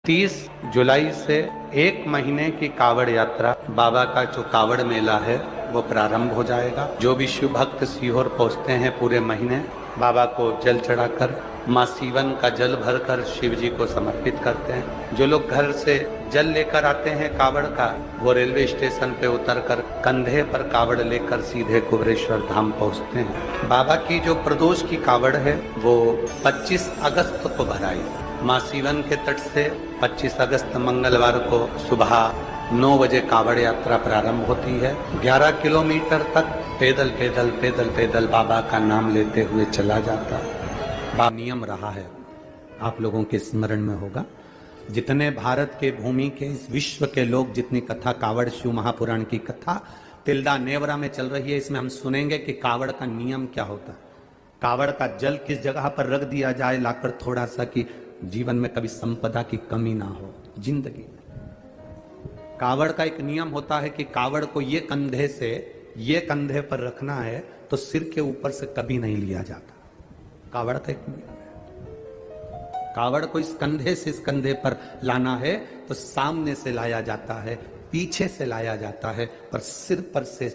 30 जुलाई से 1 महीने की कावड़ यात्रा, बाबा का जो कावड़ मेला है वो प्रारंभ हो जाएगा। जो भी शिव भक्त सीहोर पहुंचते हैं पूरे महीने बाबा को जल चढ़ाकर, माँ सीवन का जल भरकर शिव जी को समर्पित करते हैं। जो लोग घर से जल लेकर आते हैं कावड़ का, वो रेलवे स्टेशन पे उतरकर कंधे पर कावड़ लेकर सीधे कुबेरेश्वर धाम पहुंचते हैं। बाबा की जो प्रदोष की कावड़ है वो 25 अगस्त को भराई। माँ सीवन के तट से 25 अगस्त मंगलवार को सुबह 9 बजे कावड़ यात्रा प्रारंभ होती है। 11 किलोमीटर तक पैदल पैदल पैदल पैदल बाबा का नाम लेते हुए चला जाता है। नियम रहा है, आप लोगों के स्मरण में होगा, जितने भारत के भूमि के, इस विश्व के लोग, जितनी कथा कावड़ शिव महापुराण की कथा तिल्दा नेवरा में चल रही है, इसमें हम सुनेंगे कि कावड़ का नियम क्या होता है। कावड़ का जल किस जगह पर रख दिया जाए लाकर थोड़ा सा, कि जीवन में कभी संपदा की कमी ना हो जिंदगी में। कावड़ का एक नियम होता है कि कावड़ को ये कंधे से ये कंधे पर रखना है तो सिर के ऊपर से कभी नहीं लिया जाता। कावड़ का एक नियम है। कावड़ को इस कंधे से इस कंधे पर लाना है तो सामने से लाया जाता है, पीछे से लाया जाता है, पर सिर पर से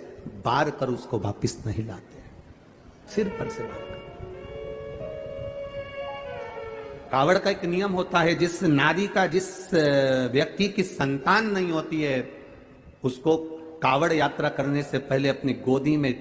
बार कर उसको वापिस नहीं लाते। सिर पर से बार कर। कावड़ का एक नियम होता है, जिस नारी का, जिस व्यक्ति की संतान नहीं होती है, उसको कावड़ यात्रा करने से पहले अपनी गोदी में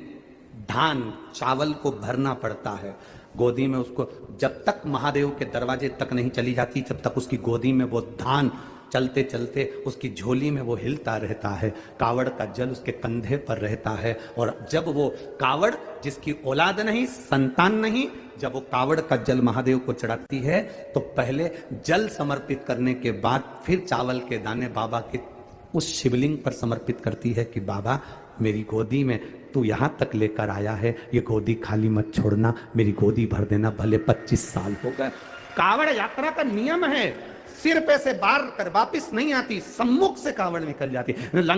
धान चावल को भरना पड़ता है। गोदी में उसको जब तक महादेव के दरवाजे तक नहीं चली जाती, जब तक उसकी गोदी में वो धान चलते चलते उसकी झोली में वो हिलता रहता है। कावड़ का जल उसके कंधे पर रहता है, और जब वो कावड़, जिसकी औलाद नहीं, संतान नहीं, जब वो कावड़ का जल महादेव को चढ़ाती है तो पहले जल समर्पित करने के बाद फिर चावल के दाने बाबा के उस शिवलिंग पर समर्पित करती है कि बाबा मेरी गोदी में तू यहां तक लेकर आया है, ये गोदी खाली मत छोड़ना, मेरी गोदी भर देना, भले 25 साल हो गए। कावड़ यात्रा का नियम है, सिर पे से बार कर वापिस नहीं आती, सम्मुख से कावड़ निकल जाती। लंका